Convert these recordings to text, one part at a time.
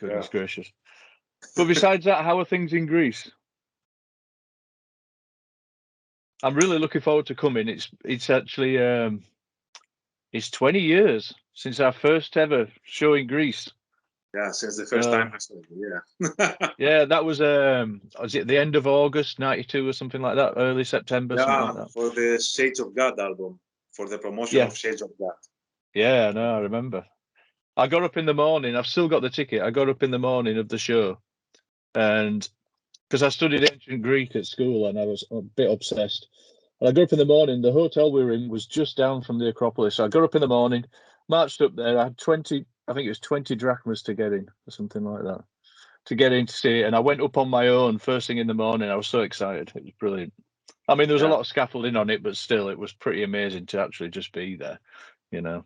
Goodness gracious. But besides that, how are things in Greece? I'm really looking forward to coming. It's actually it's 20 years since our first ever show in Greece. Yeah, since the first time I saw it, yeah. Yeah, that was it the end of August '92 or something like that, early September, something like that. For the Shades of God album, for the promotion of Shades of God. Yeah, no, I remember. I got up in the morning. I've still got the ticket. I got up in the morning of the show, and because I studied ancient Greek at school, and I was a bit obsessed. And I got up in the morning. The hotel we were in was just down from the Acropolis. So I got up in the morning, marched up there. I had 20, I think it was 20 drachmas to get in, or something like that, to get in to see it. And I went up on my own first thing in the morning. I was so excited. It was brilliant. I mean, there was a lot of scaffolding on it, but still, it was pretty amazing to actually just be there, you know.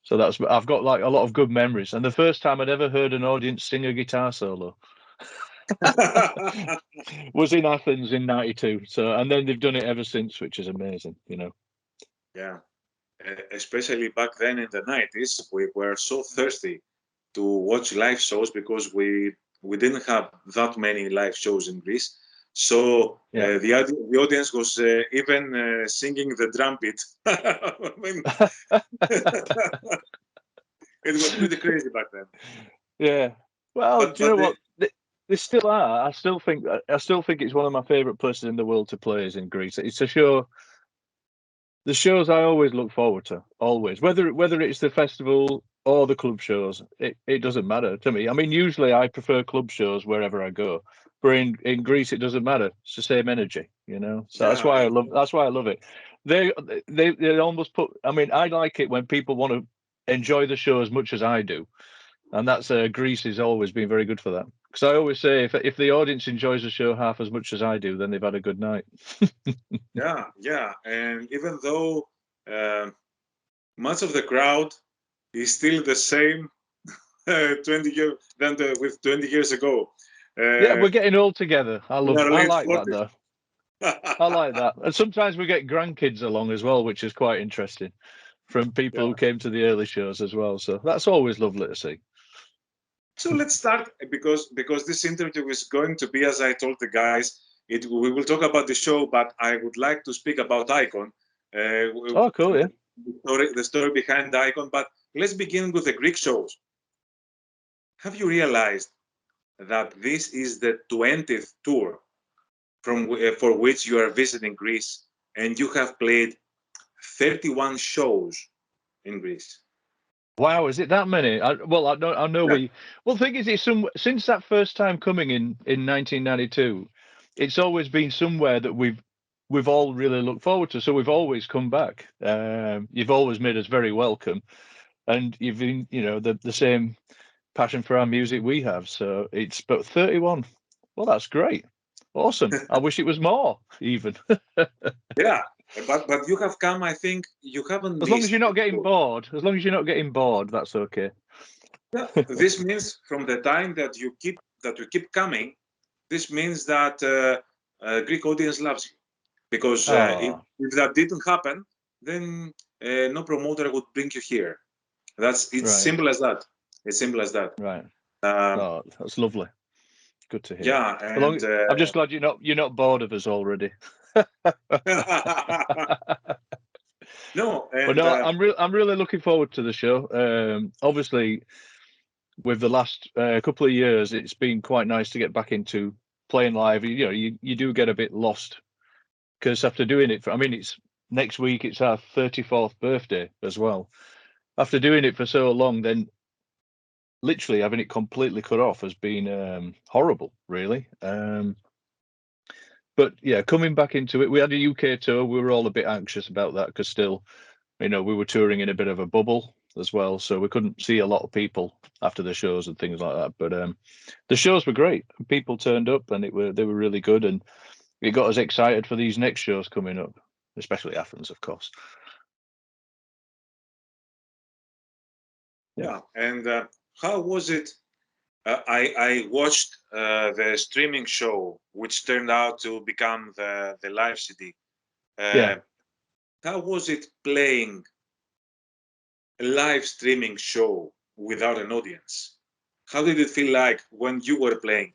So I've got like a lot of good memories. And the first time I'd ever heard an audience sing a guitar solo was in Athens in '92. So, and then they've done it ever since, which is amazing, you know. Yeah, especially back then in the '90s, we were so thirsty to watch live shows because we didn't have that many live shows in Greece. So the audience was even singing the drum beat. I mean, it was pretty crazy back then. Yeah. Well, do you know what? They still are. I still think it's one of my favourite places in the world to play is in Greece. It's a show. The shows I always look forward to, always. Whether it's the festival or the club shows, it doesn't matter to me. I mean, usually I prefer club shows wherever I go. But in Greece, it doesn't matter. It's the same energy, you know. So that's why I love it. They almost put. I mean, I like it when people want to enjoy the show as much as I do, and that's Greece has always been very good for that. Because I always say, if the audience enjoys the show half as much as I do, then they've had a good night. Yeah, and even though much of the crowd is still the same 20 years than with 20 years ago. Yeah, we're getting old together. I like 40s. that though. I like that. And sometimes we get grandkids along as well, which is quite interesting from people who came to the early shows as well. So that's always lovely to see. So let's start because this interview is going to be, as I told the guys, we will talk about the show, but I would like to speak about Icon. Oh, cool, yeah. The story behind Icon, but let's begin with the Greek shows. Have you realized that this is the 20th tour for which you are visiting Greece, and you have played 31 shows in Greece? Wow, is it that many? I know we. Well, the thing is, it's since that first time coming in 1992, it's always been somewhere that we've all really looked forward to. So we've always come back. You've always made us very welcome, and you've been, you know, the same passion for our music we have. So it's but 31. Well, that's great, awesome. I wish it was more even. Yeah. But you have come, I think you haven't As long as you're not getting bored. As long as you're not getting bored, that's okay. Yeah, this means from the time that you keep coming, this means that Greek audience loves you. Because if that didn't happen, then no promoter would bring you here. It's simple as that. It's simple as that. Right. That's lovely. Good to hear. Yeah, and I'm just glad you're not bored of us already. No, but no, I'm really looking forward to the show. Obviously, with the last couple of years, it's been quite nice to get back into playing live. You know, you do get a bit lost because after doing it it's next week. It's our 34th birthday as well. After doing it for so long, then literally having it completely cut off has been horrible, really. But yeah, coming back into it, we had a UK tour. We were all a bit anxious about that because still, you know, we were touring in a bit of a bubble as well, so we couldn't see a lot of people after the shows and things like that. But the shows were great. People turned up, and they were really good, and it got us excited for these next shows coming up, especially Athens, of course. Yeah, and how was it? I watched the streaming show, which turned out to become the live CD. How was it playing a live streaming show without an audience? How did it feel like when you were playing?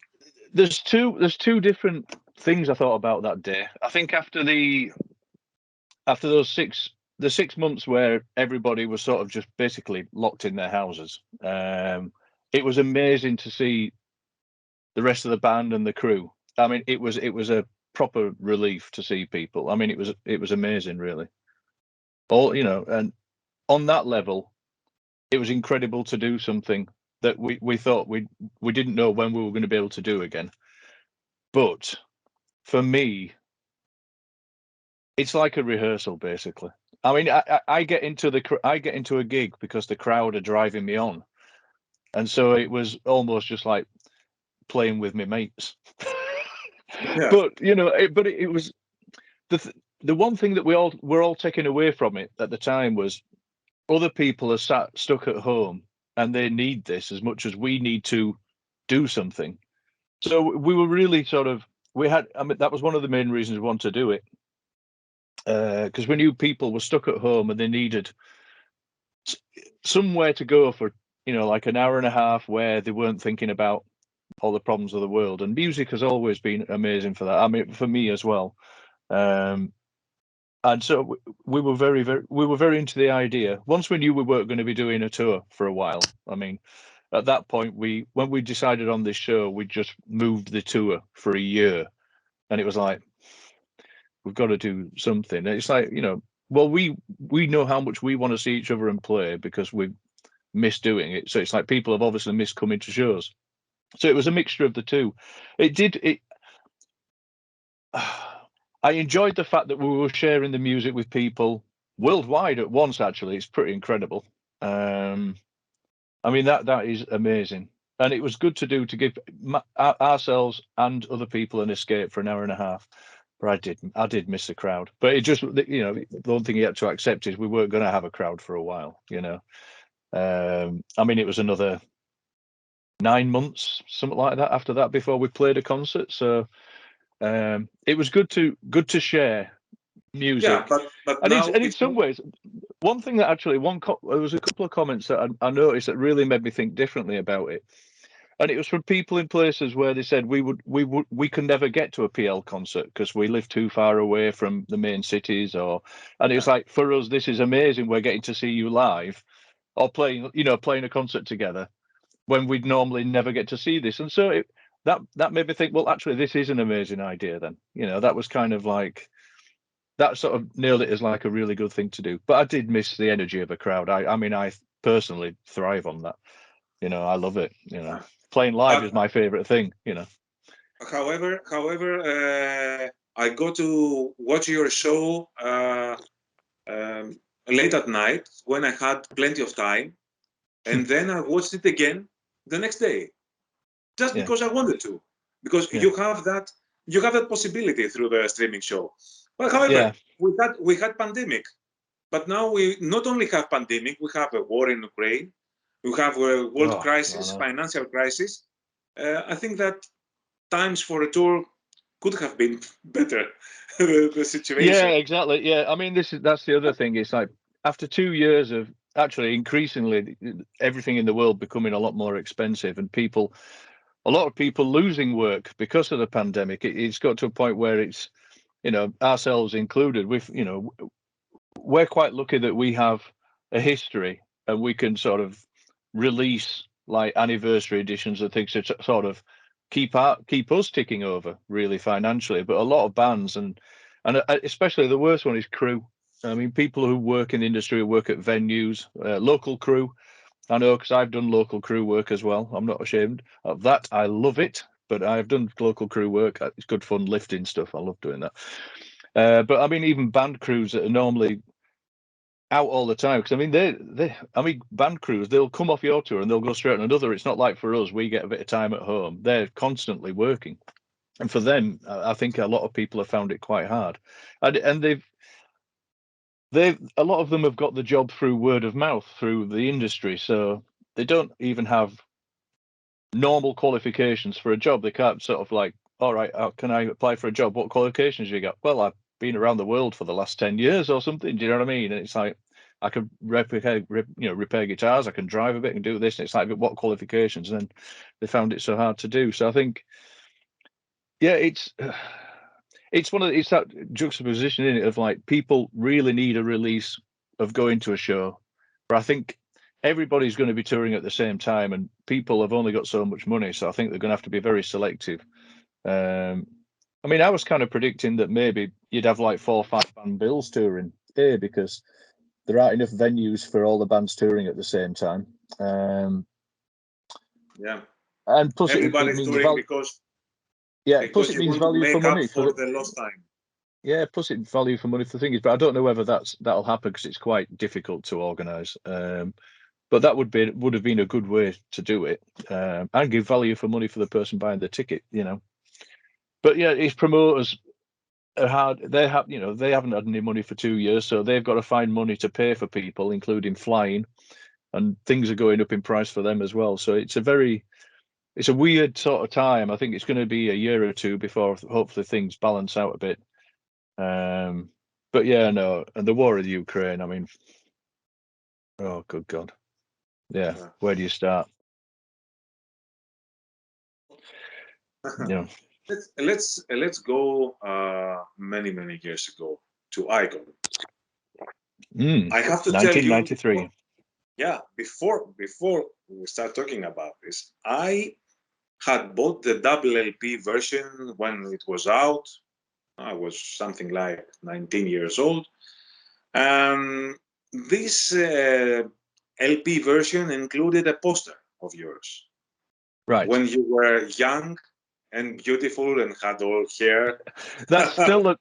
There's two different things I thought about that day. I think after those 6 months where everybody was sort of just basically locked in their houses, it was amazing to see the rest of the band and the crew. I mean, it was a proper relief to see people. I mean, it was amazing, really. All, and on that level, it was incredible to do something that we thought we didn't know when we were going to be able to do again. But for me, it's like a rehearsal, basically. I mean, I get into a gig because the crowd are driving me on, and so it was almost just like playing with my mates. Yeah. But it was the one thing that we're all taking away from it at the time was other people are stuck at home and they need this as much as we need to do something. So we were really that was one of the main reasons we wanted to do it, because we knew people were stuck at home and they needed somewhere to go for like an hour and a half where they weren't thinking about all the problems of the world. And music has always been amazing for that. I mean, for me as well. And so we were very into the idea. Once we knew we weren't going to be doing a tour for a while, I mean, at that point, when we decided on this show, we just moved the tour for a year, and it was like, we've got to do something. And it's like, well, we know how much we want to see each other and play because we miss doing it. So it's like people have obviously missed coming to shows. So it was a mixture of the two. I enjoyed the fact that we were sharing the music with people worldwide at once. Actually, it's pretty incredible. I mean, that is amazing, and it was good to do to give ourselves and other people an escape for an hour and a half. But I did miss the crowd. But it just, the one thing you had to accept is we weren't going to have a crowd for a while. I mean, it was another 9 months, something like that, after that before we played a concert. So. It was good to share music. Yeah, but and now in some ways, one thing that actually there was a couple of comments that I noticed that really made me think differently about it, and it was from people in places where they said we can never get to a PL concert because we live too far away from the main cities, and it's like, for us, this is amazing. We're getting to see you live, or playing a concert together when we'd normally never get to see this, and so that made me think, well, actually, this is an amazing idea then. That was kind of like, that sort of nailed it as like a really good thing to do. But I did miss the energy of a crowd. I mean, I personally thrive on that. I love it. Playing live is my favorite thing. However, I go to watch your show late at night when I had plenty of time, and then I watched it again the next day. Just because I wanted to, because you have that possibility through the streaming show. But however, we had pandemic, but now we not only have pandemic, we have a war in Ukraine, we have a world crisis, financial crisis. I think that times for a tour could have been better. The situation. Yeah, exactly. Yeah, I mean, that's the other thing. It's like, after 2 years of actually increasingly everything in the world becoming a lot more expensive, and a lot of people losing work because of the pandemic, it's got to a point where it's, ourselves included, we're quite lucky that we have a history and we can sort of release like anniversary editions of things to sort of keep us ticking over really financially. But a lot of bands, and especially the worst one is crew. I mean, people who work in the industry, who work at venues, local crew. I know, because I've done local crew work as well. I'm not ashamed of that. I love it, but I've done local crew work. It's good fun lifting stuff. I love doing that. But I mean, even band crews that are normally out all the time, because I mean, band crews, they'll come off your tour and they'll go straight on another. It's not like for us, we get a bit of time at home. They're constantly working, and for them, I think a lot of people have found it quite hard, and a lot of them have got the job through word of mouth through the industry, so they don't even have normal qualifications for a job. They can't sort of like, all right, can I apply for a job? What qualifications you got? Well, I've been around the world for the last 10 years or something. Do you know what I mean? And it's like, I could repair guitars. I can drive a bit and do this. And it's like, what qualifications? And then they found it so hard to do. So I think, yeah, it's that juxtaposition in it of like people really need a release of going to a show, but I think everybody's going to be touring at the same time, and people have only got so much money, so I think they're going to have to be very selective. I mean, I was kind of predicting that maybe you'd have like 4 or 5 band bills touring, because there aren't enough venues for all the bands touring at the same time. Yeah, and plus everybody's it means touring because plus it means value for money for the lost time. Yeah, plus it value for money for things, but I don't know whether that'll happen because it's quite difficult to organise. But that would have been a good way to do it, and give value for money for the person buying the ticket, But yeah, it's promoters are hard. They haven't had any money for 2 years, so they've got to find money to pay for people, including flying, and things are going up in price for them as well. So it's a weird sort of time. I think it's going to be a year or two before hopefully things balance out a bit. But yeah, no, and the war of the Ukraine, I mean, oh good God. Yeah, where do you start? Yeah. Let's go many years ago to Icon. I have to tell you, 1993. Yeah, before we start talking about this, I had bought the double LP version when it was out. I was something like 19 years old. This LP version included a poster of yours. Right. When you were young and beautiful and had all hair. That's still the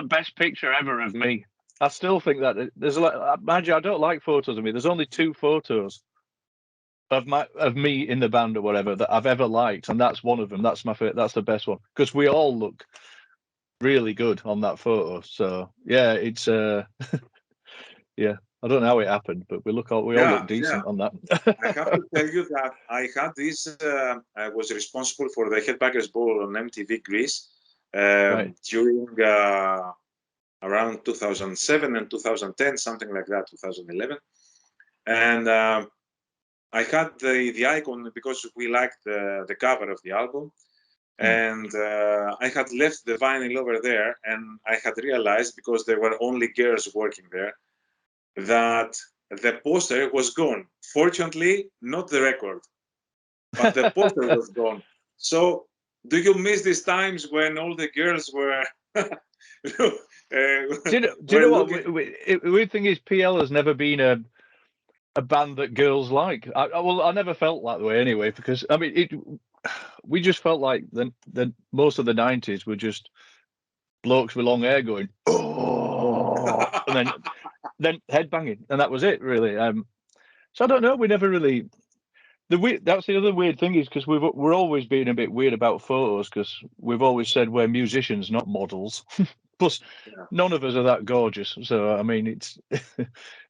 best picture ever of me. I still think that there's a lot. Mind you, I don't like photos of me. There's only 2 photos of me in the band or whatever that I've ever liked, and that's one of them. That's my favorite. That's the best one because we all look really good on that photo. So yeah, it's yeah. I don't know how it happened, but we all look decent on that. I have to tell you that I had this. I was responsible for the Headbangers Ball on MTV Greece during around 2007 and 2010, something like that, 2011. And I had the Icon because we liked the cover of the album. And I had left the vinyl over there, and I had realized, because there were only girls working there, that the poster was gone. Fortunately, not the record, but the poster was gone. So, do you miss these times when all the girls were? Do you know what? The weird thing is, PL has never been a band that girls like. I never felt that way anyway, because I mean, we just felt like the most of the 90s were just blokes with long hair going, oh, and then headbanging, and that was it really. So I don't know. We never really. That's the other weird thing, is because we're always being a bit weird about photos, because we've always said we're musicians, not models. Plus, none of us are that gorgeous. So I mean, it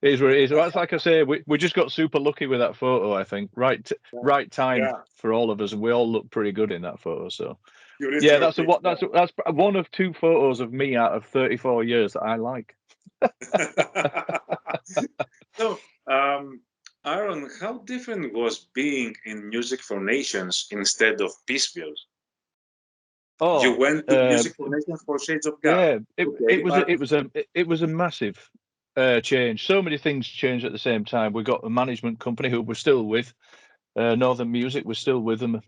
is what it is. That's like I say, we just got super lucky with that photo. I think right time for all of us, and we all look pretty good in that photo. So yeah, that's one of 2 photos of me out of 34 years that I like. So, Aaron, how different was being in Music for Nations instead of Peaceville? Oh, you went to Music for Nations for Shades of God. Yeah, it was a massive change. So many things changed at the same time. We got a management company who we're still with, Northern Music. We're still with them.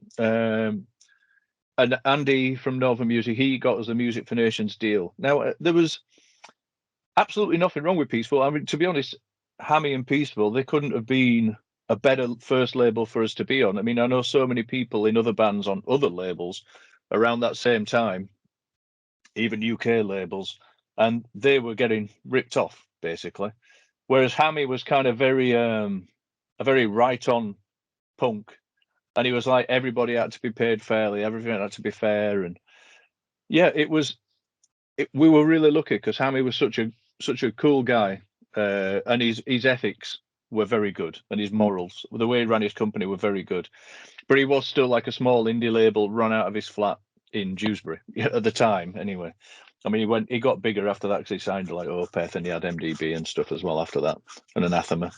And Andy from Northern Music, he got us the Music for Nations deal. Now, there was absolutely nothing wrong with Peaceville. I mean, to be honest, Hammy and Peaceville, they couldn't have been a better first label for us to be on. I mean, I know so many people in other bands on other labels around that same time, even UK labels, and they were getting ripped off, basically. Whereas Hammy was kind of a very right-on punk. And he was like, everybody had to be paid fairly, everything had to be fair. And yeah, we were really lucky, because Hammy was such a cool guy, and his ethics were very good, and his morals, the way he ran his company, were very good. But he was still like a small indie label run out of his flat in Dewsbury at the time, anyway. I mean, he got bigger after that because he signed like Opeth and he had MDB and stuff as well after that, and Anathema.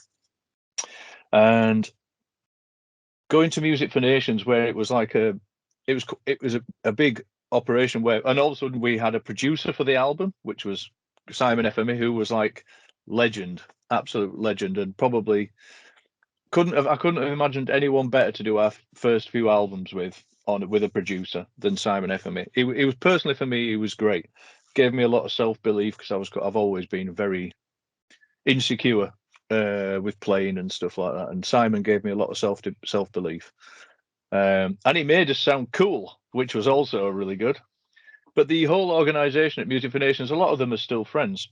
And going to Music for Nations, where it was like it was a big operation where, and all of a sudden we had a producer for the album, which was Simon Efemey, who was like legend, absolute legend, and probably I couldn't have imagined anyone better to do our first few albums with a producer than Simon Efemey. He was personally, for me, he was great. Gave me a lot of self-belief because I've always been very insecure with playing and stuff like that, and Simon gave me a lot of self-belief, and he made us sound cool, which was also really good. But the whole organization at Music for Nations, a lot of them are still friends.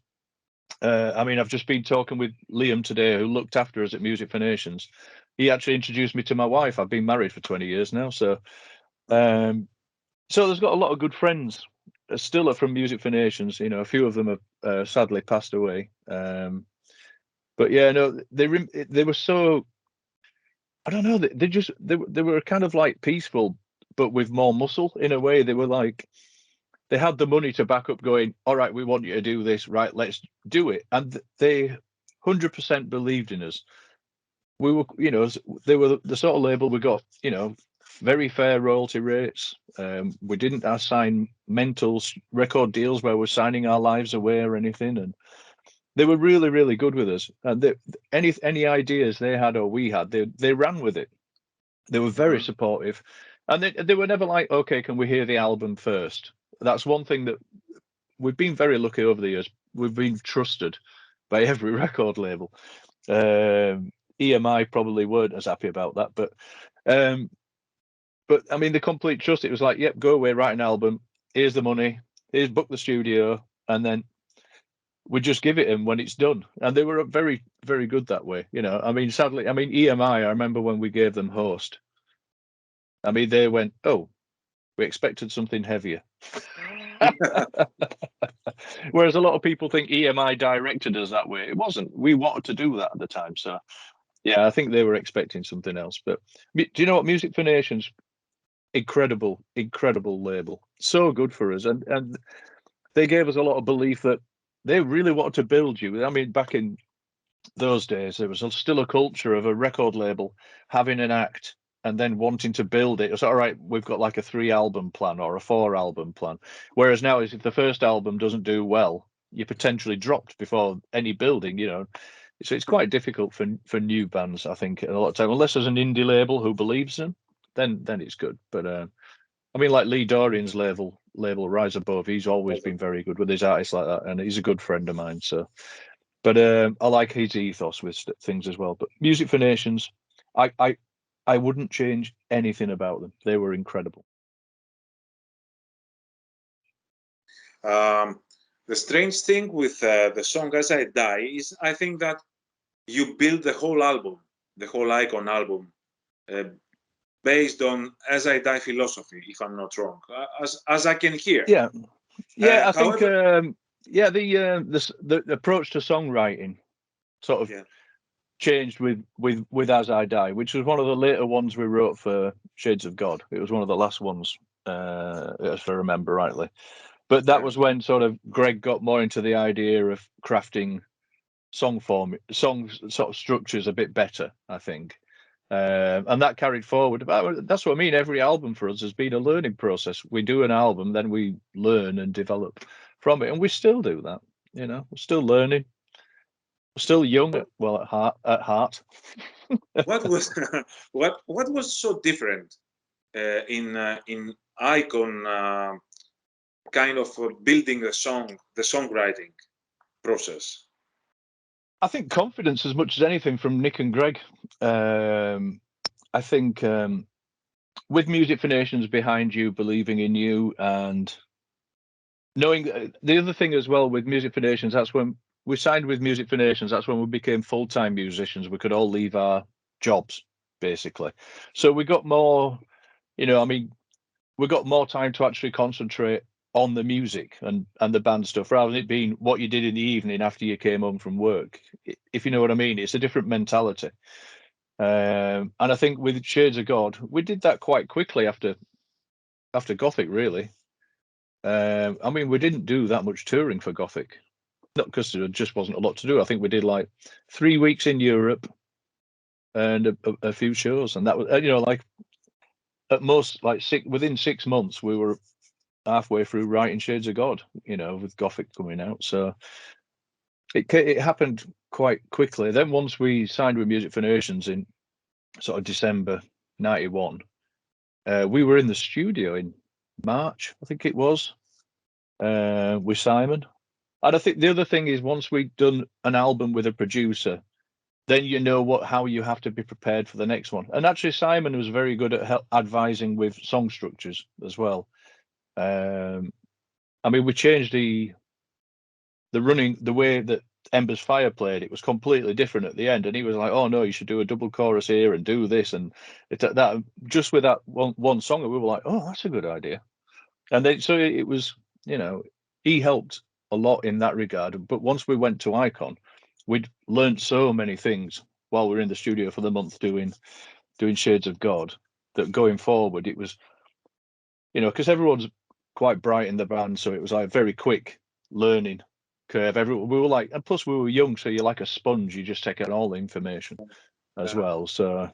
I mean, I've just been talking with Liam today, who looked after us at Music for Nations. He actually introduced me to my wife. I've been married for 20 years now, so there's got a lot of good friends still are from Music for Nations. You know, a few of them have sadly passed away. But yeah, no, they were so, I don't know, they were kind of like Peaceville, but with more muscle in a way. They were like, they had the money to back up going, all right, we want you to do this, right, let's do it. And they 100% believed in us. We were, you know, they were the sort of label we got, you know, very fair royalty rates. We didn't assign mental record deals where we're signing our lives away or anything. And they were really, really good with us. And any ideas they had or we had, they ran with it. They were very supportive. And they were never like, okay, can we hear the album first? That's one thing that we've been very lucky over the years. We've been trusted by every record label. EMI probably weren't as happy about that, but I mean, the complete trust. It was like, yep, go away, write an album. Here's the money. Here's book the studio, and then we just give it them when it's done. And they were very, very good that way. You know, I mean, sadly, I mean, EMI. I remember when we gave them Host. I mean, they went, oh, we expected something heavier. Whereas a lot of people think EMI directed us that way. It wasn't. We wanted to do that at the time. So, yeah, I think they were expecting something else. But do you know what? Music for Nations, incredible label. So good for us. And they gave us a lot of belief that they really wanted to build you. I mean, back in those days, there was still a culture of a record label having an act and then wanting to build it. It's all right, we've got like a 3-album plan or a 4-album plan. Whereas now, if the first album doesn't do well, you're potentially dropped before any building, you know. So it's quite difficult for new bands, I think, a lot of time. Unless there's an indie label who believes in, then it's good. But I mean, like Lee Dorian's label Rise Above, he's always been very good with his artists like that, and he's a good friend of mine. So, but I like his ethos with things as well. But Music for Nations, I wouldn't change anything about them. They were incredible. The strange thing with the song As I Die is I think that you build the whole album, the whole Icon album, based on As I Die philosophy, if I'm not wrong, as I can hear. Yeah, I however, think the approach to songwriting sort of changed with As I Die, which was one of the later ones we wrote for Shades of God. It was one of the last ones, if I remember rightly. But that was when sort of Greg got more into the idea of crafting song sort of structures a bit better, I think. And that carried forward. That's what I mean. Every album for us has been a learning process. We do an album, then we learn and develop from it, and we still do that. You know, we're still learning. We're still young, at heart. what was so different in Icon kind of building the songwriting process? I think confidence as much as anything from Nick and Greg. I think with Music for Nations behind you, believing in you, and knowing the other thing as well with Music for Nations, that's when we signed with Music for Nations. That's when we became full-time musicians. We could all leave our jobs, basically. So we got more, you know, I mean, we got more time to actually concentrate on the music and the band stuff, rather than it being what you did in the evening after you came home from work. If you know what I mean, it's a different mentality. And I think with Shades of God, we did that quite quickly after Gothic, really. I mean, we didn't do that much touring for Gothic, not because there just wasn't a lot to do. I think we did like 3 weeks in Europe and a few shows, and that was, you know, like at most, like within 6 months, we were halfway through writing Shades of God, you know, with Gothic coming out. So it happened quite quickly. Then once we signed with Music for Nations in sort of December '91, we were in the studio in March, I think it was, with Simon. And I think the other thing is, once we'd done an album with a producer, then you know how you have to be prepared for the next one. And actually, Simon was very good at advising with song structures as well. I mean, we changed the way that Ember's Fire played. It was completely different at the end, and he was like, "Oh no, you should do a double chorus here and do this." And that just with that one song, we were like, "Oh, that's a good idea." And then so it was, you know, he helped a lot in that regard. But once we went to Icon, we'd learned so many things while we were in the studio for the month doing Shades of God, that going forward it was, you know, because everyone's quite bright in the band, so it was like very quick learning curve. We were like, and plus we were young, so you're like a sponge. You just take in all the information as well. So,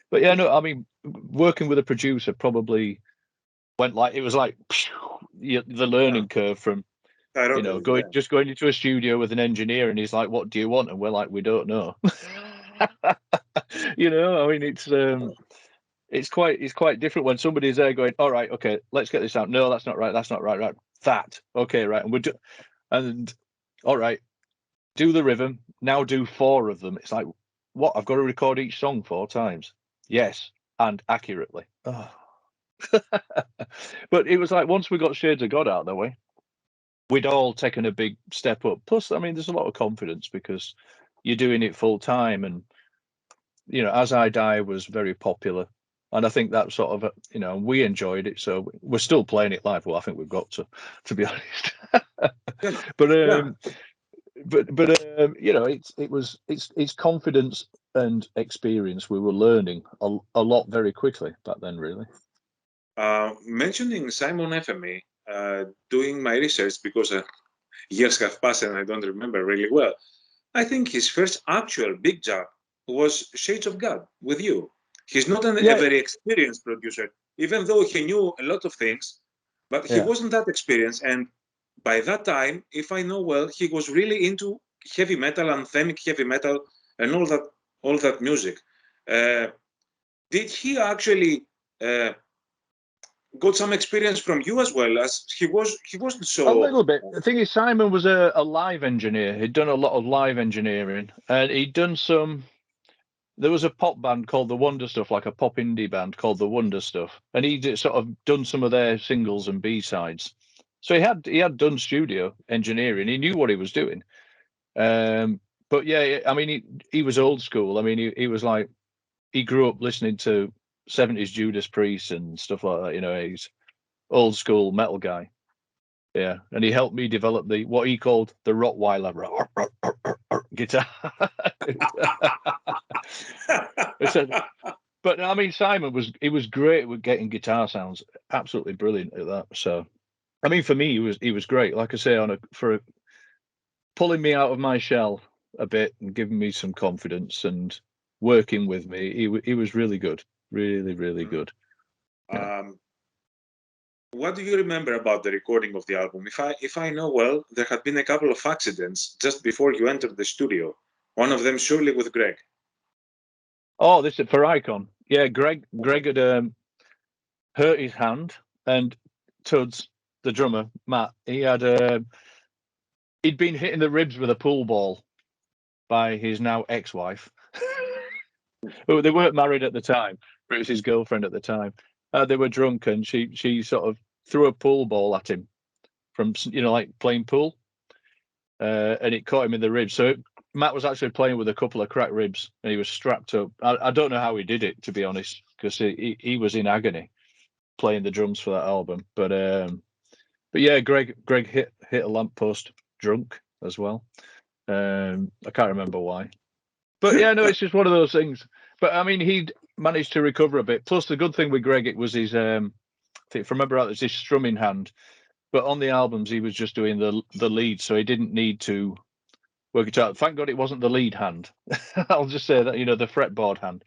but yeah, no, I mean, working with a producer probably went like, it was like the learning curve from, you know, going into a studio with an engineer, and he's like, "What do you want?" And we're like, "We don't know." You know, I mean, it's quite different when somebody's there going, "All right, okay, let's get this out." No, that's not right. That's not right. Right. That. Okay, right. And all right, do the rhythm. Now do 4 of them. It's like, what? I've got to record each song 4 times. Yes, and accurately. Oh. But it was like, once we got Shades of God out of the way, we'd all taken a big step up. Plus, I mean, there's a lot of confidence because you're doing it full time, and you know, As I Die was very popular, and I think that sort of, you know, we enjoyed it, so we're still playing it live. Well, I think we've got to be honest. But you know, it's confidence and experience. We were learning a lot very quickly back then, really. Mentioning Simon Efemey, doing my research, because years have passed and I don't remember really well. I think his first actual big job was Shades of God with you. He's not a very experienced producer, even though he knew a lot of things, but he wasn't that experienced. And by that time, if I know well, he was really into heavy metal, anthemic heavy metal, and all that music. Did he actually got some experience from you as well? As he wasn't so... A little bit. The thing is, Simon was a live engineer. He'd done a lot of live engineering, and he'd done some... There was a pop band called The Wonder Stuff, like a pop indie band called The Wonder Stuff, and he'd sort of done some of their singles and B-sides. So he had done studio engineering. He knew what he was doing. But yeah, I mean, he was old school. I mean, he was like, he grew up listening to 70s Judas Priest and stuff like that. You know, he's old school metal guy. Yeah, and he helped me develop what he called the Rottweiler guitar. But I mean, Simon was great with getting guitar sounds, absolutely brilliant at that. So, I mean, for me, he was great. Like I say, for pulling me out of my shell a bit and giving me some confidence and working with me. He was really good, really good. Yeah. What do you remember about the recording of the album? If I know well, there had been a couple of accidents just before you entered the studio. One of them surely with Greg. Oh, this is for Icon. Yeah, Greg had hurt his hand, and Tuds, the drummer, Matt, he'd been hitting the ribs with a pool ball by his now ex-wife. They weren't married at the time, but it was his girlfriend at the time. They were drunk, and she sort of threw a pool ball at him from, you know, like playing pool, and it caught him in the ribs. So Matt was actually playing with a couple of cracked ribs, and he was strapped up. I don't know how he did it, to be honest, because he was in agony playing the drums for that album. But yeah, Greg hit a lamppost drunk as well. I can't remember why. But yeah, no, it's just one of those things. But I mean, he'd managed to recover a bit. Plus, the good thing with Greg, it was his if I remember right, there's this strumming hand, but on the albums he was just doing the lead, so he didn't need to work it out. Thank God it wasn't the lead hand. I'll just say that, the fretboard hand.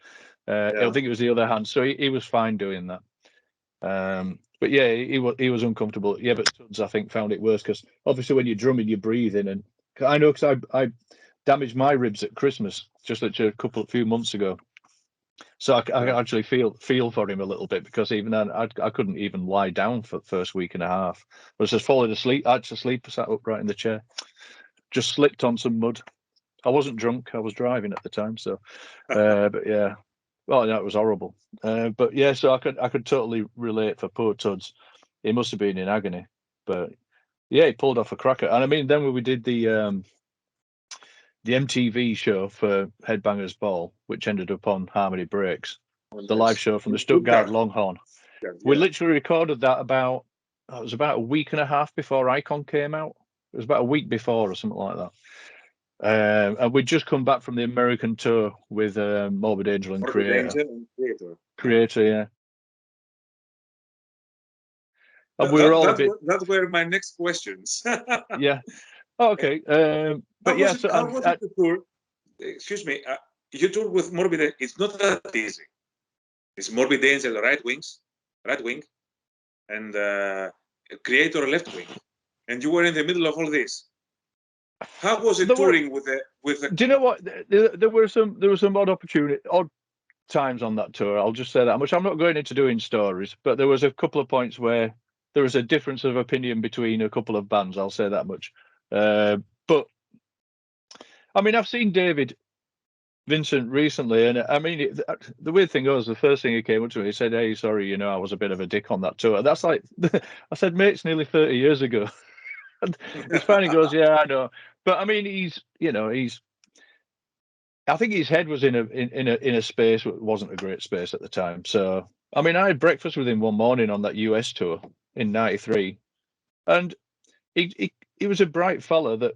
I think it was the other hand, so he was fine doing that. But yeah, he was uncomfortable. Yeah, but Tuds, I think, found it worse because obviously when you're drumming, you're breathing, and I know because I damaged my ribs at Christmas just a few months ago. So I actually feel for him a little bit because even then I couldn't even lie down for the first week and a half. I was just falling asleep. I had to sleep, sat upright in the chair, just slipped on some mud. I wasn't drunk. I was driving at the time. So, but yeah, well, no, it was horrible. But yeah, so I could totally relate for poor Tuds. He must have been in agony. But yeah, he pulled off a cracker. And I mean, then when we did the MTV show for Headbangers Ball, which ended up on Harmony Breaks, the live show from the Stuttgart Longhorn. Yeah. We literally recorded that it was about a week and a half before Icon came out. It was about a week before or something like that. And we'd just come back from the American tour with Morbid Angel and Kreator, yeah. And we were all that were my next questions. Yeah. Oh, okay. But yeah, so how was it the tour? Excuse me. You toured with Morbid Angel. It's not that easy. It's Morbid Angel, right wing, and Kreator, left wing, and you were in the middle of all this. How was it touring with the? Do you know what? There were some odd times on that tour. I'll just say that much. I'm not going into doing stories, but there was a couple of points where there was a difference of opinion between a couple of bands. I'll say that much. But I mean, I've seen David Vincent recently, and I mean, the weird thing was, the first thing he came up to me, he said, "Hey, sorry, I was a bit of a dick on that tour." That's like, I said, "Mate, it's nearly 30 years ago." And it's fine. He goes, "Yeah, I know," but I mean, he's. I think his head was in a space that wasn't a great space at the time. So I mean, I had breakfast with him one morning on that US tour in '93, and he was a bright fella that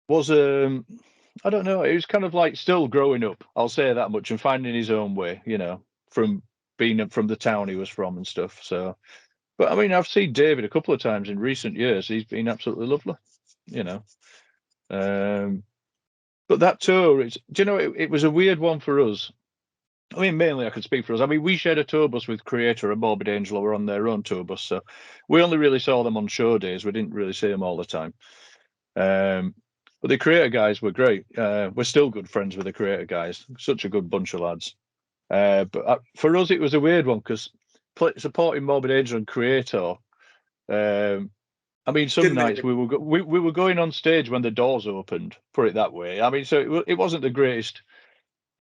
was I don't know. He was kind of like still growing up. I'll say that much, and finding his own way. From being from the town he was from and stuff. So, but I mean, I've seen David a couple of times in recent years. He's been absolutely lovely. But that tour, it was a weird one for us. I mean, mainly I could speak for us. I mean, we shared a tour bus with Kreator and Morbid Angel, were on their own tour bus, so we only really saw them on show days. We didn't really see them all the time. But the Kreator guys were great. We're still good friends with the Kreator guys. Such a good bunch of lads. But for us, it was a weird one because supporting Morbid Angel and Kreator. I mean, some nights we were going on stage when the doors opened. Put it that way. I mean, so it wasn't the greatest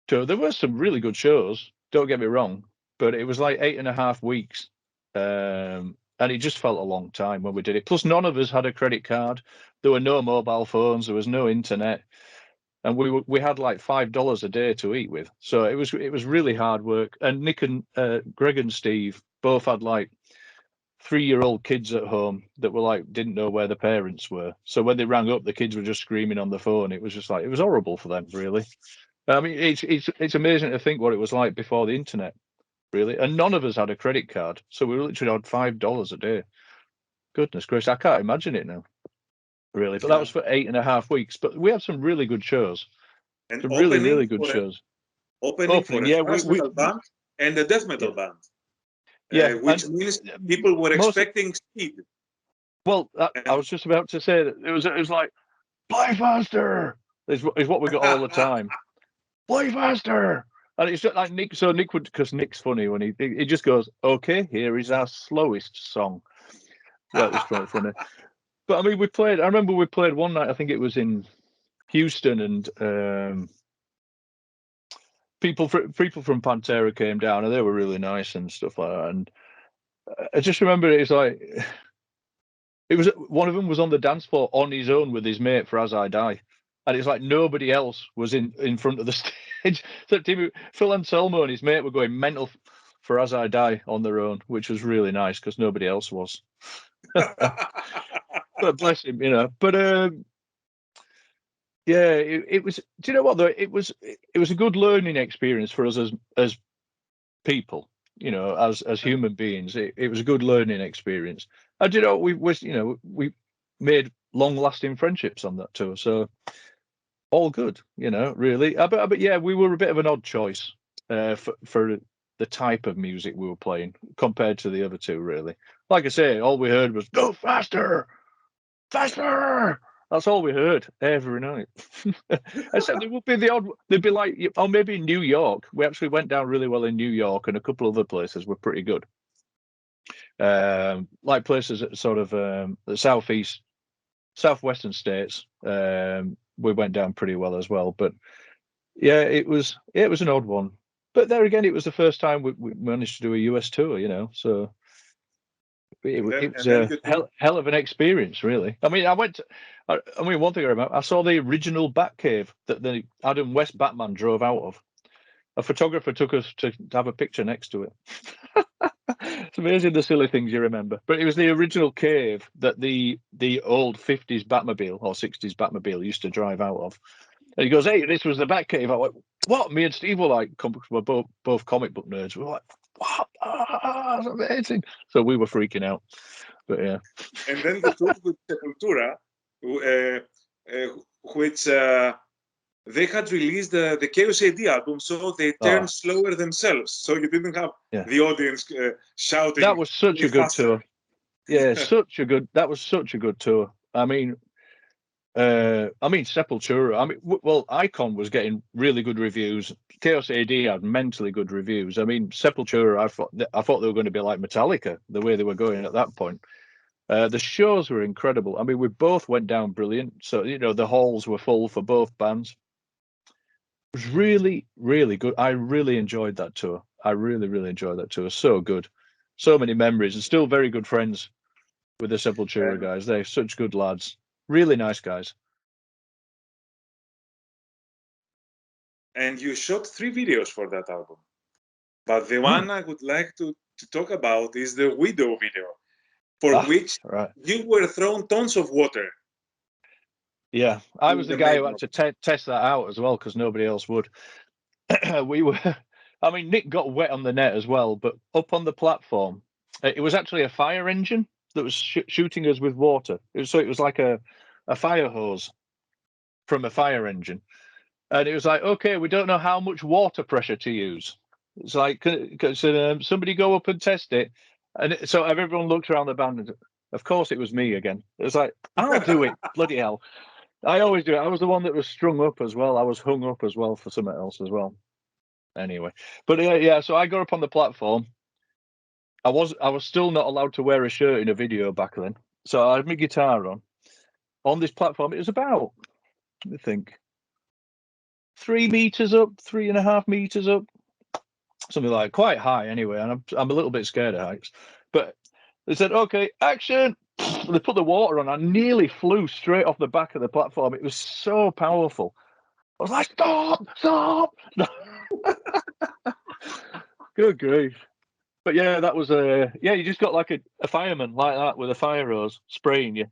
tour. There were some really good shows. Don't get me wrong, but it was like 8.5 weeks, and it just felt a long time when we did it. Plus, none of us had a credit card. There were no mobile phones. There was no internet, and we had like $5 a day to eat with. So it was really hard work. And Nick and Greg and Steve both had like 3-year-old kids at home that were like didn't know where the parents were. So when they rang up, the kids were just screaming on the phone. It was just like, it was horrible for them, really. I mean, it's amazing to think what it was like before the internet, really. And none of us had a credit card, so we literally had $5 a day. Goodness gracious, I can't imagine it now, really. But that was for 8.5 weeks. But we had some really good shows. And some really good shows. Opening for a thrash metal band and a death metal band. Yeah, which means people were expecting speed. Well, I was just about to say that it was like, play faster is what we got all the time. Play faster, and it's just like Nick. So Nick would, because Nick's funny when he just goes, "Okay, here is our slowest song." That was quite funny. But I mean, I remember we played one night. I think it was in Houston, and people from Pantera came down, and they were really nice and stuff like that. And I just remember it was like, it was one of them was on the dance floor on his own with his mate for As I Die, and it's like nobody else was in front of the stage. So Phil Anselmo and his mate were going mental for As I Die on their own, which was really nice because nobody else was. But bless him, But yeah, it was. Do you know what though? It was a good learning experience for us as people. as human beings. It was a good learning experience. And we made long-lasting friendships on that tour, so all good, really. But yeah, we were a bit of an odd choice for the type of music we were playing compared to the other two, really. Like I say, all we heard was "Go faster, faster." That's all we heard every night. Except there would be the odd. They'd be like, or maybe in New York. We actually went down really well in New York, and a couple other places were pretty good. Like places at sort of the southwestern states. We went down pretty well as well. But yeah, it was an odd one. But there again, it was the first time we managed to do a US tour, so it was a hell of an experience, really. I mean, one thing I remember, I saw the original Batcave that the Adam West Batman drove out of. A photographer took us to have a picture next to it. It's amazing the silly things you remember. But it was the original cave that the old 50s Batmobile or 60s Batmobile used to drive out of. And he goes, "Hey, this was the Batcave." I went, "What?" Me and Steve were like, we're both comic book nerds. We were like, "What? That's amazing!" So we were freaking out. But yeah. And then you toured with Sepultura, which they had released the Chaos AD album, so they turned slower themselves. So you didn't have the audience shouting. That was such a good tour. Yeah, that was such a good tour. I mean, Sepultura. Icon was getting really good reviews. Chaos AD had mentally good reviews. I mean, Sepultura, I thought they were going to be like Metallica, the way they were going at that point. The shows were incredible. I mean, we both went down brilliant. So, the halls were full for both bands. It was really, really good. I really enjoyed that tour. I really, really enjoyed that tour. So good. So many memories, and still very good friends with the Sepultura guys. They're such good lads. Really nice guys. And you shot 3 videos for that album. But the one I would like to talk about is the Widow video, for which you were thrown tons of water. Yeah, I was the guy who had to test that out as well, because nobody else would. Nick got wet on the net as well, but up on the platform, it was actually a fire engine that was shooting us with water. It was like a fire hose from a fire engine. And it was like, okay, we don't know how much water pressure to use. It's like, somebody go up and test it. And so everyone looked around the band, and of course it was me again. It was like, I'll do it, bloody hell. I always do it. I was the one that was strung up as well. I was hung up as well for something else as well. Anyway, but yeah, so I got up on the platform. I was still not allowed to wear a shirt in a video back then. So I had my guitar on this platform. It was about, I think, 3 meters up, 3.5 meters up, something like quite high anyway. And I'm a little bit scared of heights. But they said, "Okay, action." They put the water on. I nearly flew straight off the back of the platform. It was so powerful. I was like, stop. Good grief. But yeah, that was you just got like a fireman like that with a fire hose spraying you,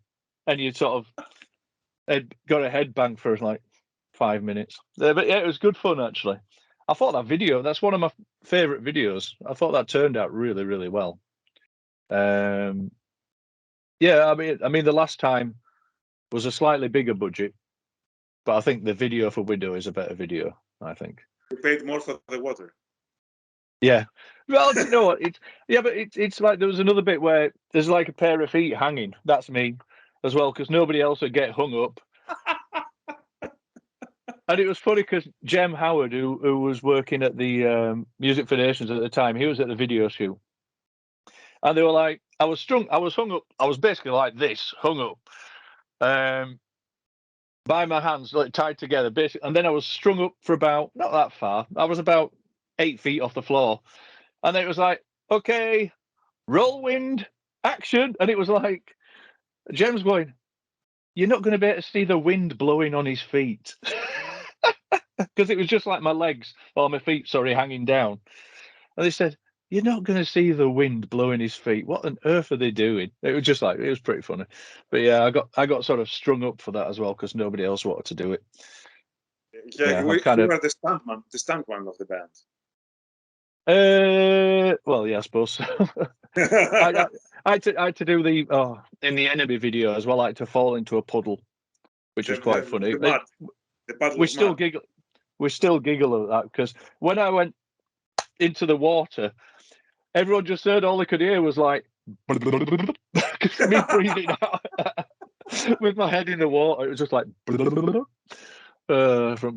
and you sort of got a headbang for like 5 minutes. But yeah, it was good fun actually. I thought that's one of my favorite videos. I thought that turned out really, really well. Yeah, I mean, the last time was a slightly bigger budget, but I think the video for Widow is a better video, I think. You paid more for the water. Yeah. Well, you know what? It's like there was another bit where there's like a pair of feet hanging. That's me as well, because nobody else would get hung up. And it was funny because Jem Howard, who was working at the Music for Nations at the time, he was at the video shoot. And they were like, I was hung up. I was basically like this, hung up. By my hands, like tied together, basically. And then I was strung up for about, not that far. I was about 8 feet off the floor. And then it was like, okay, roll wind, action. And it was like, Jem's going, you're not going to be able to see the wind blowing on his feet. Because it was just like my legs, or my feet, sorry, hanging down. And they said, you're not going to see the wind blowing his feet. What on earth are they doing? It was just like, it was pretty funny. But yeah, I got sort of strung up for that as well, because nobody else wanted to do it. Yeah, you were the stuntman of the band. Well, yeah, I suppose so. I had to do the in the enemy video as well. I had to fall into a puddle, which was quite funny. The mud. The puddle We of still mud. giggle. We still giggle at that because when I went into the water, everyone just heard all they could hear was like me breathing out with my head in the water. It was just like from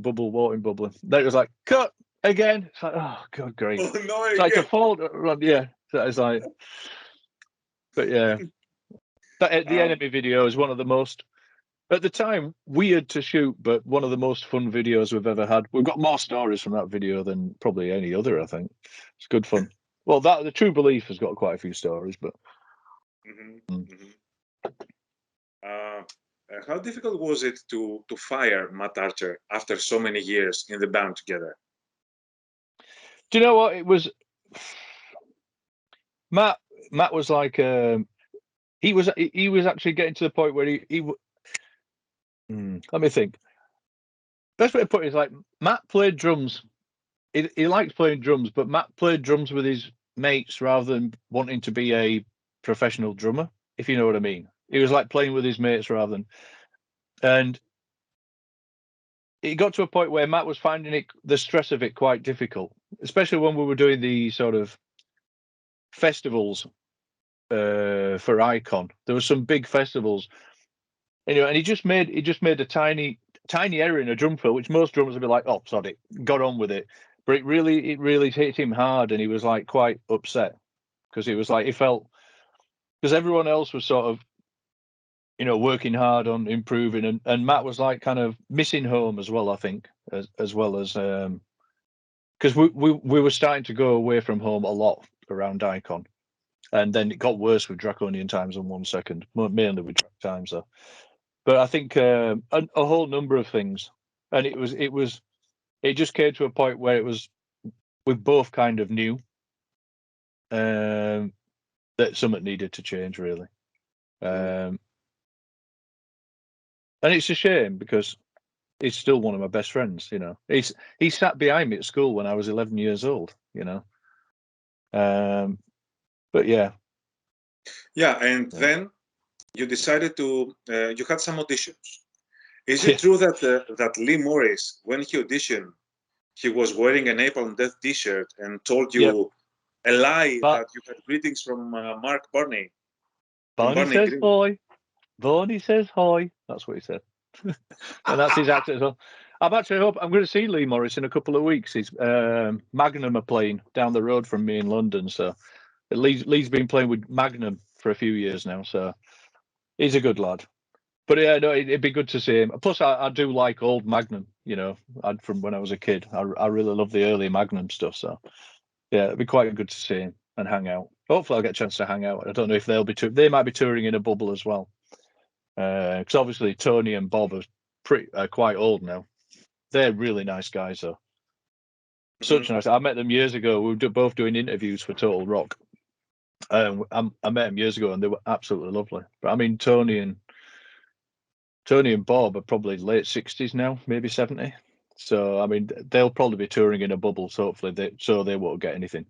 bubbling. Then it was like cut again. It's like, oh god, great. Oh, no, It's like to again. fall. Yeah, so it's like, but yeah, the enemy video is one of the most, at the time, weird to shoot, but one of the most fun videos we've ever had. We've got more stories from that video than probably any other, I think. It's good fun. Well, the True Belief has got quite a few stories, but. How difficult was it to fire Matt Archer after so many years in the band together? Do you know what it was? Matt was like he was actually getting to the point where he let me think. Best way to put it is like Matt played drums. He liked playing drums, but Matt played drums with his mates rather than wanting to be a professional drummer, if you know what I mean. He was like playing with his mates rather than, and it got to a point where Matt was finding the stress of it quite difficult, especially when we were doing the sort of festivals for Icon. There were some big festivals, anyway, and he just made a tiny error in a drum fill, which most drummers would be like, "Oh, sorry," got on with it. But it really hit him hard, and he was like quite upset because he was like, he felt, because everyone else was sort of, working hard on improving, and Matt was like kind of missing home as well, I think, as well as because we were starting to go away from home a lot around Icon, and then it got worse with Draconian Times on 1 second, mainly with Drac Times though. But I think a whole number of things, and it just came to a point where it was, we both kind of knew that something needed to change, really. And it's a shame because he's still one of my best friends. He sat behind me at school when I was 11 years old. But yeah. Then you decided to you had some auditions. Is it true that Lee Morris, when he auditioned, he was wearing an Napalm Death T-shirt and told you a lie that you had greetings from Mark Barney? Barney says hi. Barney says hi. That's what he said. And that's his actor as well. I'm going to see Lee Morris in a couple of weeks. He's Magnum are playing down the road from me in London. So Lee's been playing with Magnum for a few years now. So he's a good lad. But yeah, no, it'd be good to see him. Plus, I do like old Magnum, from when I was a kid. I really love the early Magnum stuff. So yeah, it'd be quite good to see him and hang out. Hopefully, I'll get a chance to hang out. I don't know if they might be touring in a bubble as well. Because obviously Tony and Bob are quite old now. They're really nice guys, though. Such nice. I met them years ago. We were both doing interviews for Total Rock. I met them years ago, and they were absolutely lovely. But I mean, Tony and Bob are probably late 60s now, maybe 70. So I mean, they'll probably be touring in a bubble. So hopefully, they won't get anything.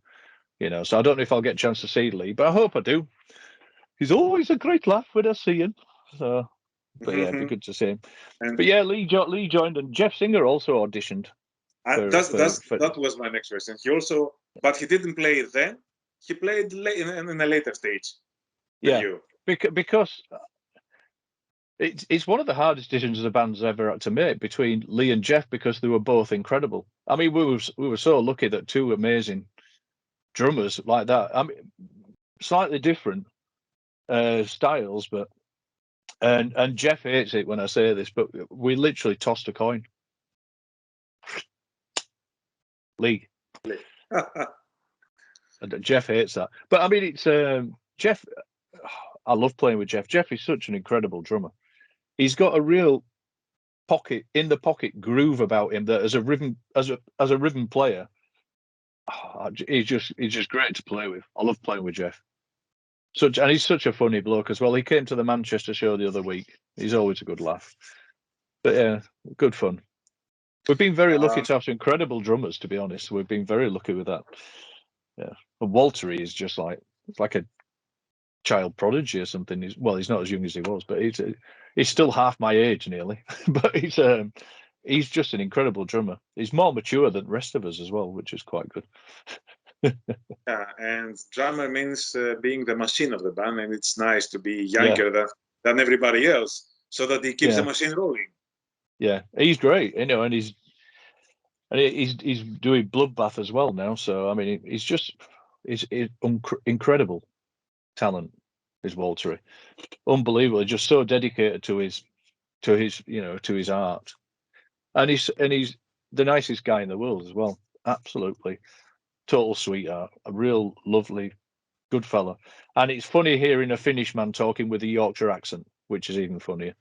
So I don't know if I'll get a chance to see Lee, but I hope I do. He's always a great laugh when I see him. So, but yeah, it'd be good to see him. But yeah, Lee joined, and Jeff Singer also auditioned. That was my next question. He also, but he didn't play then. He played in a later stage. Yeah, because it's one of the hardest decisions the band's ever had to make between Lee and Jeff, because they were both incredible. I mean, we were so lucky that two amazing drummers like that. I mean, slightly different styles, but and Jeff hates it when I say this, but we literally tossed a coin. Lee. Jeff hates that, but I mean, it's Jeff. I love playing with Jeff. Jeff is such an incredible drummer. He's got a real in the pocket groove about him that as a rhythm player, he's just great to play with. I love playing with Jeff. And he's such a funny bloke as well. He came to the Manchester show the other week. He's always a good laugh. But yeah, good fun. We've been very lucky to have some incredible drummers, to be honest. We've been very lucky with that. yeah. But Waltteri is just like it's like a child prodigy or something. He's not as young as he was, but he's still half my age nearly. But he's just an incredible drummer. He's more mature than the rest of us as well, which is quite good. Yeah, and drummer means being the machine of the band, and it's nice to be younger than everybody else, so that he keeps the machine rolling. Yeah, he's great, you know, and he's doing Bloodbath as well now. So I mean, he's incredible talent. Is Waltteri unbelievable? Just so dedicated to his to his art, and he's the nicest guy in the world as well. Absolutely, total sweetheart, a real lovely, good fella. And it's funny hearing a Finnish man talking with a Yorkshire accent, which is even funnier.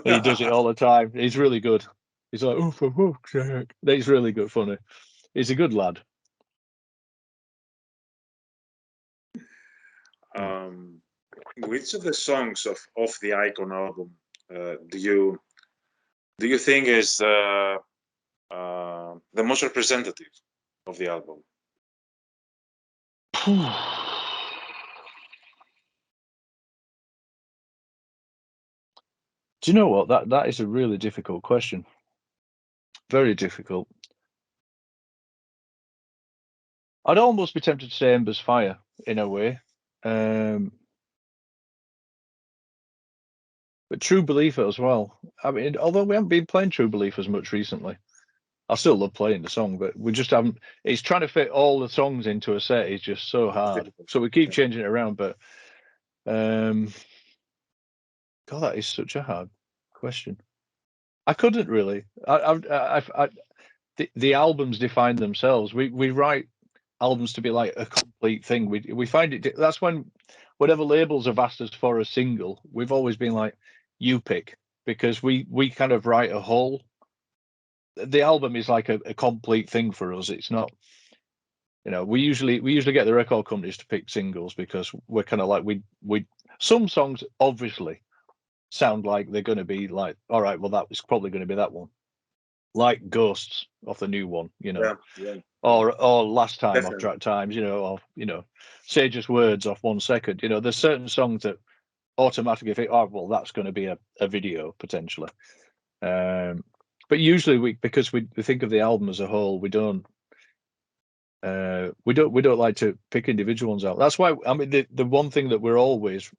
He does it all the time. He's really good. He's like, oh, for fuck's sake. He's really good, funny. He's a good lad. Which of the songs of the Icon album do you think is the most representative of the album? Do you know what? That is a really difficult question. Very difficult. I'd almost be tempted to say Ember's Fire in a way. But True Believer as well. I mean, although we haven't been playing True Believer as much recently, I still love playing the song, but we just haven't. It's trying to fit all the songs into a set is just so hard. So we keep changing it around. But God, that is such a hard question. I couldn't really. The albums define themselves. We write albums to be like a complete thing. We find it. That's when whatever labels have asked us for a single, we've always been like, you pick, because we kind of write a whole. The album is like a complete thing for us. It's not, you know, we usually get the record companies to pick singles because we're kind of like we some songs obviously sound like they're going to be like, all right, well that was probably going to be that one, like Ghosts off the new one, you know, or Last Time off Track Times, you know, or Say Just Words off 1 Second. You know, there's certain songs that automatically think, oh well, that's going to be a video potentially. But usually because we think of the album as a whole, we don't like to pick individual ones out. That's why, I mean, the one thing that we're always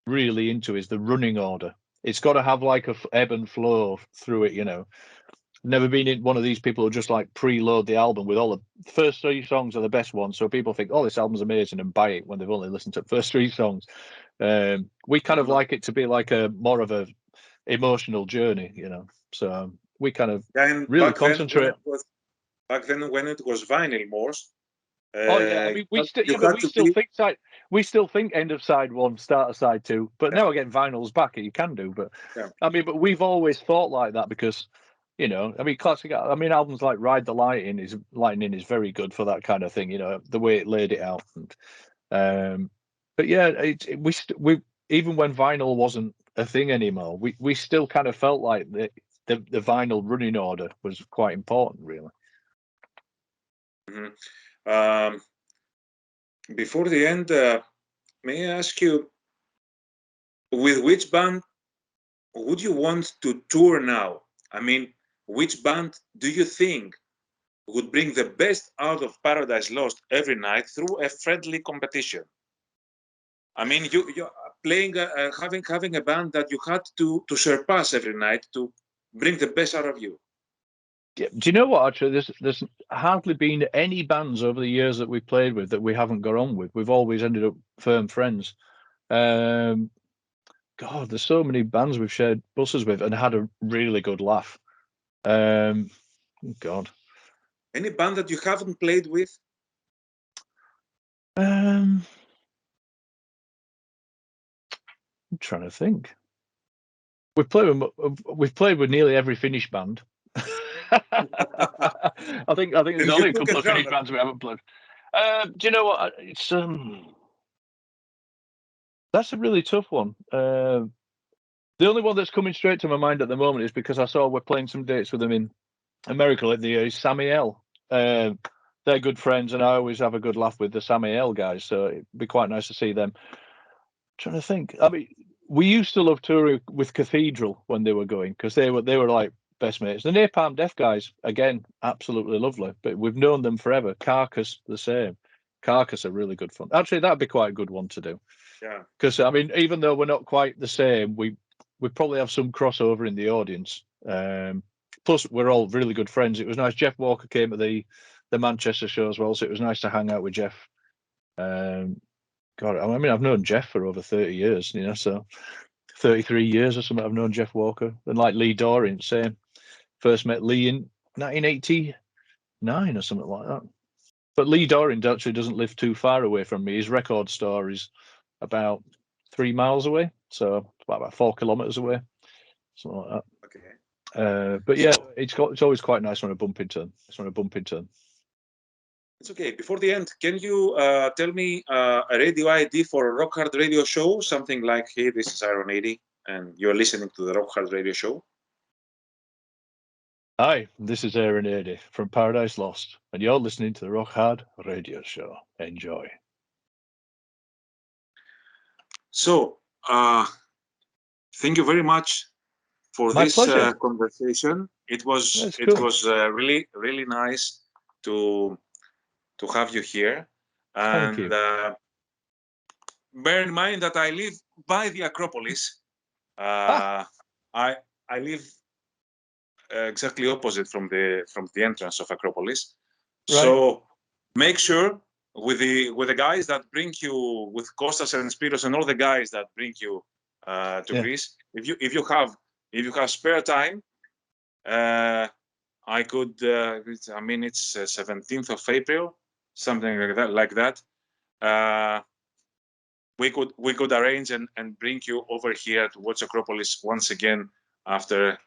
really into is the running order. It's got to have like a ebb and flow through it, you know. Never been in one of these people who just like preload the album with all the first 3 songs are the best ones, so people think, oh, this album's amazing, and buy it when they've only listened to the first 3 songs. We kind of like it to be like a more of a emotional journey, you know. So we kind of really concentrate. Back then, when it was vinyl most. Oh yeah, I mean, we still think end of side 1, start of side 2. But now again, vinyl's back. You can do, but I mean, but we've always thought like that because, you know, I mean, classic. I mean, albums like Ride the Lightning is very good for that kind of thing. You know, the way it laid it out. And but yeah, we even when vinyl wasn't a thing anymore, we still kind of felt like the vinyl running order was quite important, really. Mm-hmm. Before the end, may I ask you, with which band would you want to tour now? I mean, which band do you think would bring the best out of Paradise Lost every night through a friendly competition? I mean, you're playing, having a band that you had to surpass every night to bring the best out of you. Yeah. Do you know what? Actually, there's hardly been any bands over the years that we've played with that we haven't got on with. We've always ended up firm friends. God, there's so many bands we've shared buses with and had a really good laugh. God. Any band that you haven't played with? I'm trying to think. We've played with nearly every Finnish band. I think there's only a couple of Finnish bands we haven't played. Do you know what? It's that's a really tough one. The only one that's coming straight to my mind at the moment is because I saw we're playing some dates with them in America, like the Samuel they're good friends, and I always have a good laugh with the Samael guys. So it'd be quite nice to see them. Trying to think. I mean, we used to love touring with Cathedral when they were going, because they were like best mates. The Napalm Death guys, again, absolutely lovely. But we've known them forever. Carcass, the same. Carcass are really good fun. Actually, that'd be quite a good one to do. Yeah. Because I mean, even though we're not quite the same, we probably have some crossover in the audience. Plus, we're all really good friends. It was nice. Jeff Walker came to the Manchester show as well, so it was nice to hang out with Jeff. God, I mean, I've known Jeff for over 30 years, you know, so 33 years or something. I've known Jeff Walker, and like Lee Dorian, same. First met Lee in 1989 or something like that. But Lee Dorian actually doesn't live too far away from me. His record store is about 3 miles away, so about 4 kilometers away, something like that. Okay. But yeah, it's always quite nice when I bump into them. It's okay. Before the end, can you tell me a radio ID for a Rock Hard Radio show? Something like, hey, this is Aaron Aedy, and you're listening to the Rock Hard Radio show. Hi, this is Aaron Aedy from Paradise Lost, and you're listening to the Rock Hard Radio show. Enjoy. So, thank you very much for My this conversation. It was really, really nice to have you here. And Thank you. Bear in mind that I live by the Acropolis. I live exactly opposite from the entrance of Acropolis. Right. So make sure with the guys that bring you, with Kostas and Spiros and all the guys that bring you to Greece, if you have spare time, I could. I mean, it's 17th of April, something like that. We could arrange and bring you over here to watch Acropolis once again after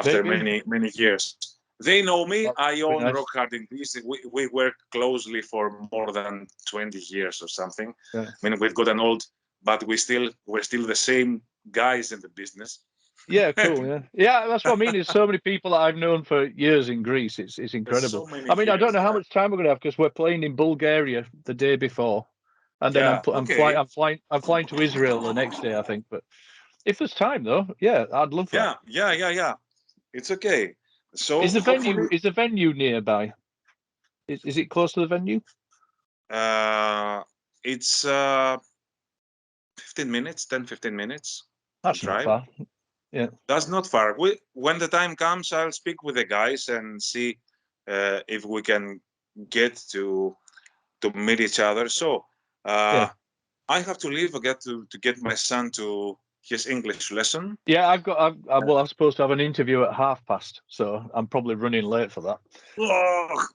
many years. They know me. I own Rock Hard in Greece. We work closely for more than 20 years or something. Yeah. I mean, we've got an old, but we're still the same guys in the business. Yeah, cool. Yeah, that's what I mean. There's so many people that I've known for years in Greece. It's incredible. So I mean, I don't know how much time we're gonna have, because we're playing in Bulgaria the day before, and then I'm flying to Israel the next day, I think. But if there's time, though, yeah, I'd love that. Yeah. It's okay. So is the venue nearby? Is it close to the venue? It's 15 minutes. That's not far. Yeah, that's not far. When the time comes, I'll speak with the guys and see if we can get to meet each other. So I have to leave. I get to get my son to his English lesson. Yeah, I'm supposed to have an interview at past, so I'm probably running late for that. Oh,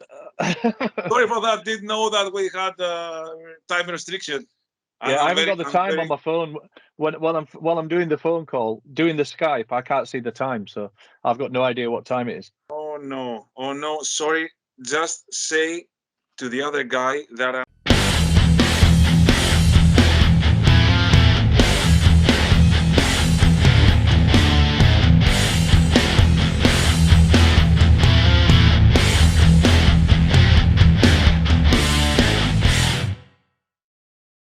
sorry for that. Didn't know that we had time restriction. Yeah, I haven't got the time on my phone. While I'm doing the phone call, doing the Skype, I can't see the time, so I've got no idea what time it is. Oh no! Sorry. Just say to the other guy that